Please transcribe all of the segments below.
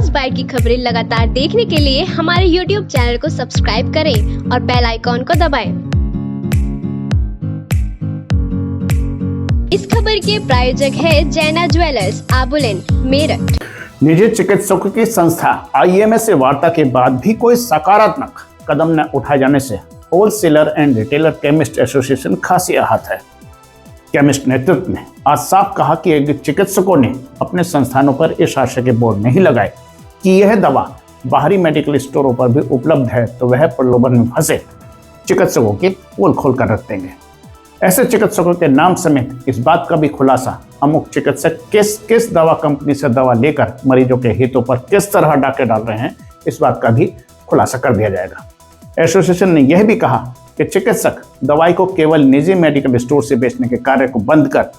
First bite की खबरें लगातार देखने के लिए हमारे YouTube चैनल को सब्सक्राइब करें और बेल आइकॉन को दबाएं। इस खबर के प्रायोजक है जैना ज्वेलर्स, आबुलेन, मेरठ। निजी चिकित्सकों की संस्था IMA से वार्ता के बाद भी कोई सकारात्मक कदम न उठाए जाने से wholesaler and retailer chemist association खासी आहत है। केमिस्ट नेतृत्व ने आज साफ कहा कि चिकित्सकों ने अपने संस्थानों पर इस आशय के बोर्ड नहीं लगाए कि यह दवा बाहरी मेडिकल स्टोरों पर भी उपलब्ध है तो वह प्रलोभन में फंसे चिकित्सकों की पोल खोल कर रख देंगे। ऐसे चिकित्सकों के नाम समेत इस बात का भी खुलासा अमुक चिकित्सक किस दवा कंपनी से दवा लेकर मरीजों के हितों पर किस तरह डाके डाल रहे हैं, इस बात का भी खुलासा कर दिया जाएगा। एसोसिएशन ने यह भी कहा कि चिकित्सक दवाई को केवल निजी मेडिकल स्टोर से बेचने के कार्य को बंद कर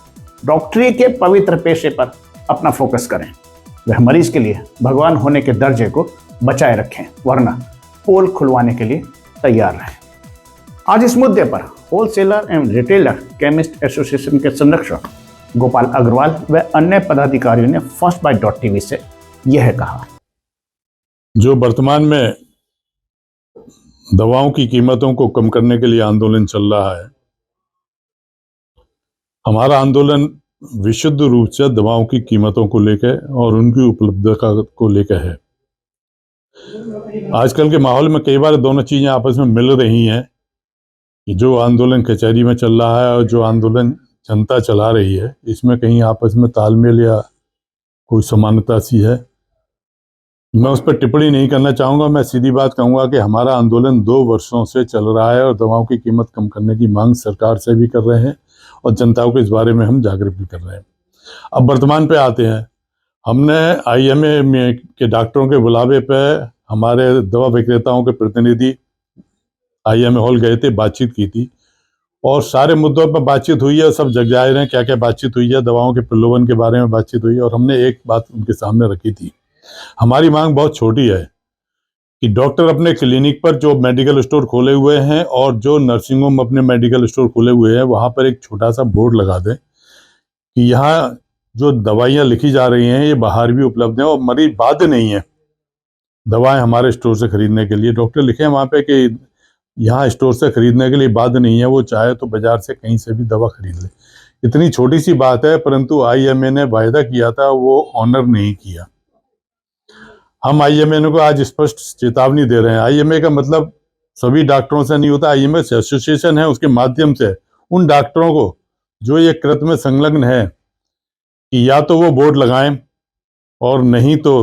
डॉक्टरी के पवित्र पेशे पर अपना फोकस करें। वह मरीज के लिए भगवान होने के दर्जे को बचाए रखें, वरना पोल खुलवाने के लिए तैयार रहें। आज इस मुद्दे पर होलसेलर एवं रिटेलर केमिस्ट एसोसिएशन के संरक्षक गोपाल अग्रवाल व अन्य पदाधिकारियों ने fastbite.tv से यह कहा। जो वर्तमान में दवाओं की कीमतों को कम करने के लिए आंदोलन चल रहा है, हमारा आंदोलन विशुद्ध रूप से दवाओं की कीमतों को लेकर और उनकी उपलब्धता को लेकर है। आजकल के माहौल में कई बार दोनों चीजें आपस में मिल रही हैं कि जो आंदोलन कचहरी में चल रहा है और जो आंदोलन जनता चला रही है, इसमें कहीं आपस में तालमेल या कोई समानता सी है। मैं उस पर टिप्पणी नहीं करना चाहूँगा। मैं सीधी बात कहूँगा कि हमारा आंदोलन 2 वर्षों से चल रहा है और दवाओं की कीमत कम करने की मांग सरकार से भी कर रहे हैं और जनता को इस बारे में हम जागरूक भी कर रहे हैं। अब वर्तमान पे आते हैं। हमने IMA में के डॉक्टरों के बुलावे पर हमारे दवा विक्रेताओं के प्रतिनिधि IMA हॉल गए थे, बातचीत की थी और सारे मुद्दों पर बातचीत हुई है। सब जग जाहिर हैं क्या क्या बातचीत हुई है। दवाओं के प्रलोभन के बारे में बातचीत हुई है और हमने एक बात उनके सामने रखी थी। हमारी मांग बहुत छोटी है कि डॉक्टर अपने क्लिनिक पर जो मेडिकल स्टोर खोले हुए हैं और जो नर्सिंग होम अपने मेडिकल स्टोर खोले हुए हैं, वहाँ पर एक छोटा सा बोर्ड लगा दें कि यहाँ जो दवाइयाँ लिखी जा रही हैं ये बाहर भी उपलब्ध हैं और मरीज बाध्य नहीं है दवाएं हमारे स्टोर से खरीदने के लिए। डॉक्टर लिखे हैं वहाँ पे कि यहाँ स्टोर से खरीदने के लिए बाध्य नहीं है, वो चाहे तो बाजार से कहीं से भी दवा खरीद ले। इतनी छोटी सी बात है, परंतु IMA ने वायदा किया था वो ऑनर नहीं किया। हम IMA को आज स्पष्ट चेतावनी दे रहे हैं। IMA का मतलब सभी डॉक्टरों से नहीं होता। IMA से एसोसिएशन है, उसके माध्यम से उन डॉक्टरों को जो ये कृत्य में संलग्न है कि या तो वो बोर्ड लगाएं और नहीं तो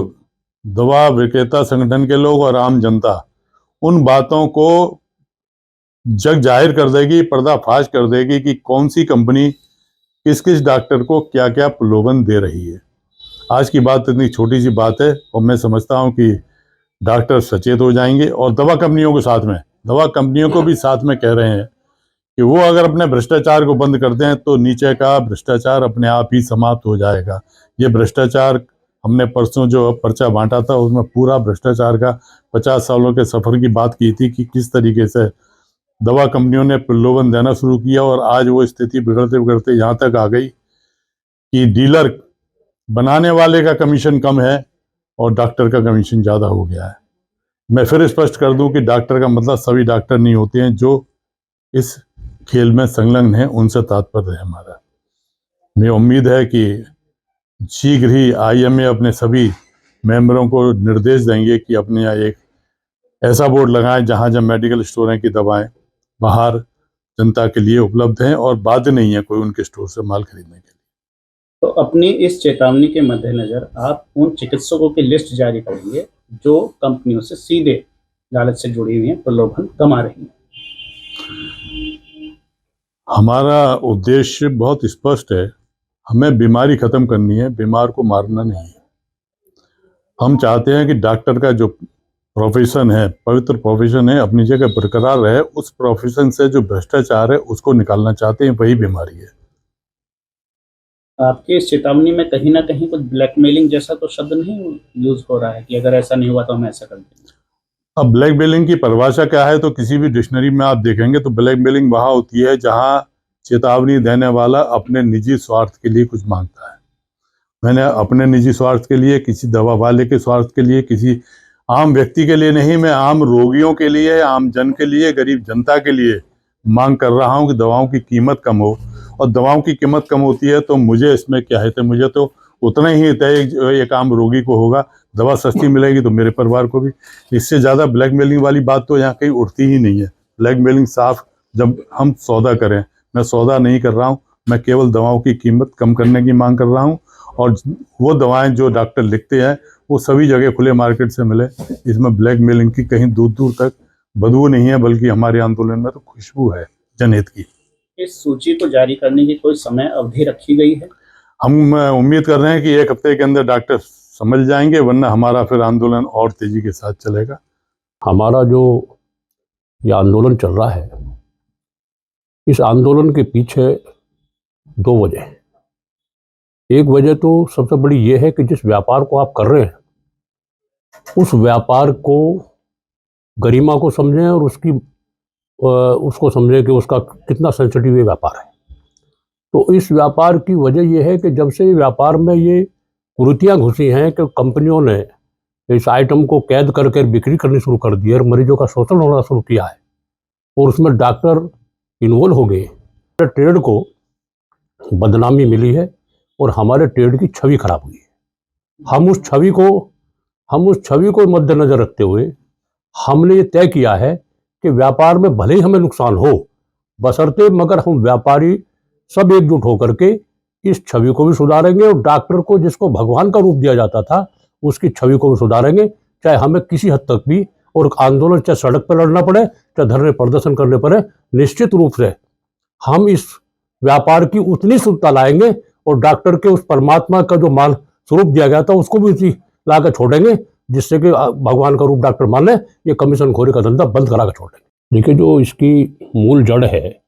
दवा विक्रेता संगठन के लोग और आम जनता उन बातों को जग जाहिर कर देगी, पर्दाफाश कर देगी कि कौन सी कंपनी किस किस डॉक्टर को क्या क्या प्रलोभन दे रही है। आज की बात इतनी छोटी सी बात है और मैं समझता हूं कि डॉक्टर सचेत हो जाएंगे और दवा कंपनियों को भी साथ में कह रहे हैं कि वो अगर अपने भ्रष्टाचार को बंद कर दें तो नीचे का भ्रष्टाचार अपने आप ही समाप्त हो जाएगा। ये भ्रष्टाचार हमने परसों जो पर्चा बांटा था उसमें पूरा भ्रष्टाचार का 50 सालों के सफर की बात की थी कि किस तरीके से दवा कंपनियों ने प्रलोभन देना शुरू किया और आज वो स्थिति बिगड़ते बिगड़ते यहाँ तक आ गई कि डीलर बनाने वाले का कमीशन कम है और डॉक्टर का कमीशन ज़्यादा हो गया है। मैं फिर स्पष्ट कर दूं कि डॉक्टर का मतलब सभी डॉक्टर नहीं होते हैं जो इस खेल में संलग्न हैं, उनसे तात्पर्य है हमारा। मैं उम्मीद है कि शीघ्र ही IMA अपने सभी मेंबरों को निर्देश देंगे कि अपने यहाँ एक ऐसा बोर्ड लगाएं जहाँ जब मेडिकल स्टोर हैं कि दवाएं बाहर जनता के लिए उपलब्ध हैं और बाध्य नहीं है कोई उनके स्टोर से माल खरीदने के लिए। तो अपनी इस चेतावनी के मद्देनजर आप उन चिकित्सकों की लिस्ट जारी करेंगे जो कंपनियों से सीधे लालच से जुड़ी हुई हैं, प्रलोभन कमा रही हैं। हमारा उद्देश्य बहुत स्पष्ट है। हमें बीमारी खत्म करनी है, बीमार को मारना नहीं है। हम चाहते हैं कि डॉक्टर का जो प्रोफेशन है, पवित्र प्रोफेशन है, अपनी जगह बरकरार रहे। उस प्रोफेशन से जो भ्रष्टाचार है उसको निकालना चाहते हैं, वही बीमारी है। आपके इस चेतावनी में कहीं ना कहीं कुछ ब्लैकमेलिंग जैसा तो शब्द नहीं यूज हो रहा है कि अगर ऐसा नहीं हुआ तो हम ऐसा कर देंगे? अब ब्लैकमेलिंग की परिभाषा क्या है तो किसी भी डिक्शनरी में आप देखेंगे तो ब्लैकमेलिंग वहाँ होती है जहाँ चेतावनी देने वाला अपने निजी स्वार्थ के लिए कुछ मांगता है मैंने अपने निजी स्वार्थ के लिए, किसी दवा वाले के स्वार्थ के लिए, किसी आम व्यक्ति के लिए नहीं, मैं आम रोगियों के लिए, आम जन के लिए, गरीब जनता के लिए मांग कर रहा हूं कि दवाओं की कीमत कम हो। और दवाओं की कीमत कम होती है तो मुझे इसमें क्या है, तो मुझे तो उतना ही हित है एक आम रोगी को होगा, दवा सस्ती मिलेगी तो मेरे परिवार को भी। इससे ज़्यादा ब्लैकमेलिंग वाली बात तो यहाँ कहीं उठती ही नहीं है। ब्लैकमेलिंग साफ, जब हम सौदा करें, मैं सौदा नहीं कर रहा हूँ, मैं केवल दवाओं की कीमत कम करने की मांग कर रहा हूँ। और वो दवाएं जो डॉक्टर लिखते हैं वो सभी जगह खुले मार्केट से मिले। इसमें ब्लैकमेलिंग की कहीं दूर दूर तक बदबू नहीं है, बल्कि हमारे आंदोलन में तो खुशबू है जनहित की। इस सूची को जारी करने की कोई समय अवधि रखी गई है? हम उम्मीद कर रहे हैं कि 1 हफ्ते के अंदर डॉक्टर समझ जाएंगे, वरना हमारा फिर आंदोलन और तेजी के साथ चलेगा। हमारा जो ये आंदोलन चल रहा है, इस आंदोलन के पीछे 2 वजह हैं। एक वजह तो सबसे बड़ी ये है कि जिस व्यापार को आप कर रहे हैं उस व्यापार को गरिमा को समझें और उसको समझें कि उसका कितना सेंसिटिव ये व्यापार है। तो इस व्यापार की वजह यह है कि जब से व्यापार में ये कुरीतियाँ घुसी हैं कि कंपनियों ने इस आइटम को कैद करके बिक्री करनी शुरू कर दी है और मरीजों का शोषण होना शुरू किया है और उसमें डॉक्टर इन्वॉल्व हो गए, ट्रेड को बदनामी मिली है और हमारे ट्रेड की छवि खराब हुई है। हम उस छवि को मद्देनजर रखते हुए हमने ये तय किया है कि व्यापार में भले ही हमें नुकसान हो, बशर्ते मगर हम व्यापारी सब एकजुट होकर के इस छवि को भी सुधारेंगे और डॉक्टर को, जिसको भगवान का रूप दिया जाता था, उसकी छवि को भी सुधारेंगे, चाहे हमें किसी हद तक भी। और आंदोलन चाहे सड़क पर लड़ना पड़े, चाहे धरने प्रदर्शन करने पड़े, निश्चित रूप से हम इस व्यापार की उतनी शुद्धता लाएंगे और डॉक्टर के उस परमात्मा का जो मान स्वरूप दिया गया था उसको भी उसी ला कर छोड़ेंगे, जिससे कि भगवान का रूप डॉक्टर मान लें। ये कमीशन खोरी का धंधा बंद करा कर छोड़ेंगे। देखिए, जो इसकी मूल जड़ है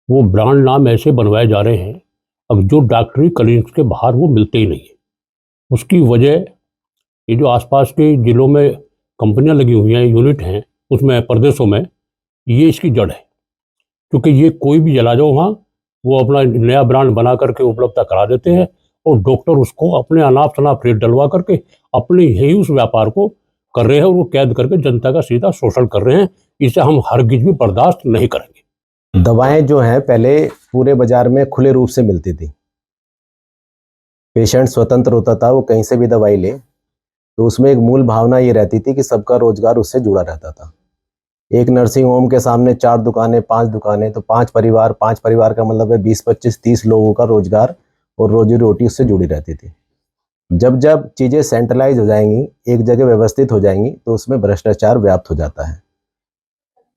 वो ब्रांड नाम ऐसे बनवाए जा रहे हैं अब जो डॉक्टरी क्लिनिक्स के बाहर वो मिलते ही नहीं है। उसकी वजह ये जो आसपास के जिलों में कंपनियां लगी हुई हैं, यूनिट हैं, उसमें प्रदेशों में, ये इसकी जड़ है। क्योंकि ये कोई भी जला जाओ वहाँ, वो अपना नया ब्रांड बना करके उपलब्ध करा देते हैं और डॉक्टर उसको अपने अनाप शनाप रेट डलवा करके अपने ही उस व्यापार को कर रहे हैं और वो कैद करके जनता का सीधा शोषण कर रहे हैं। इसे हम हरगिज भी बर्दाश्त नहीं करेंगे। दवाएं जो हैं पहले पूरे बाजार में खुले रूप से मिलती थी, पेशेंट स्वतंत्र होता था, वो कहीं से भी दवाई ले, तो उसमें एक मूल भावना ये रहती थी कि सबका रोजगार उससे जुड़ा रहता था। एक नर्सिंग होम के सामने 4 दुकानें, 5 दुकानें, तो 5 परिवार का मतलब है 20, 25, 30 लोगों का रोजगार और रोजी रोटी उससे जुड़ी रहती थी। जब जब चीज़ें सेंट्रलाइज हो जाएंगी, एक जगह व्यवस्थित हो जाएंगी, तो उसमें भ्रष्टाचार व्याप्त हो जाता है।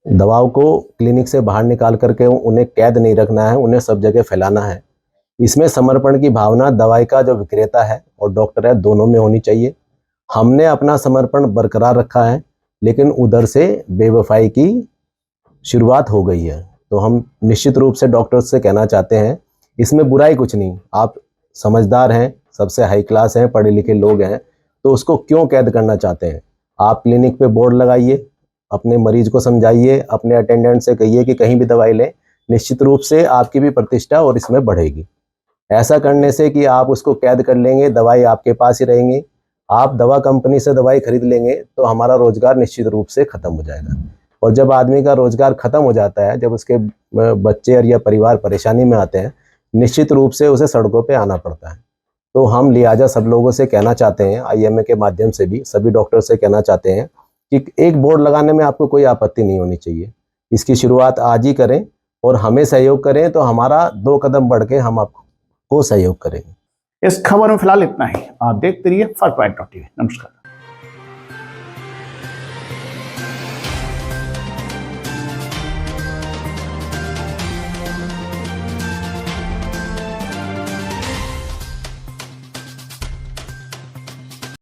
दवाओं को क्लिनिक से बाहर निकाल करके उन्हें कैद नहीं रखना है, उन्हें सब जगह फैलाना है। इसमें समर्पण की भावना दवाई का जो विक्रेता है और डॉक्टर है, दोनों में होनी चाहिए। हमने अपना समर्पण बरकरार रखा है, लेकिन उधर से बेवफाई की शुरुआत हो गई है। तो हम निश्चित रूप से डॉक्टर्स से कहना चाहते हैं, इसमें बुराई कुछ नहीं, आप समझदार हैं, सबसे हाई क्लास हैं, पढ़े लिखे लोग हैं, तो उसको क्यों कैद करना चाहते हैं? आप क्लिनिक पे बोर्ड लगाइए, अपने मरीज को समझाइए, अपने अटेंडेंट से कहिए कि कहीं भी दवाई लें, निश्चित रूप से आपकी भी प्रतिष्ठा और इसमें बढ़ेगी। ऐसा करने से कि आप उसको कैद कर लेंगे, दवाई आपके पास ही रहेंगी, आप दवा कंपनी से दवाई खरीद लेंगे, तो हमारा रोजगार निश्चित रूप से खत्म हो जाएगा। और जब आदमी का रोजगार खत्म हो जाता है, जब उसके बच्चे और या परिवार परेशानी में आते हैं, निश्चित रूप से उसे सड़कों पे आना पड़ता है। तो हम लिहाजा सब लोगों से कहना चाहते हैं, IMA के माध्यम से भी सभी डॉक्टर से कहना चाहते हैं कि एक बोर्ड लगाने में आपको कोई आपत्ति नहीं होनी चाहिए। इसकी शुरुआत आज ही करें और हमें सहयोग करें, तो हमारा 2 कदम बढ़ के हम आपको सहयोग करेंगे। इस खबर में फिलहाल इतना ही। आप देखते रहिए फर्स्ट बाइट.tv। नमस्कार।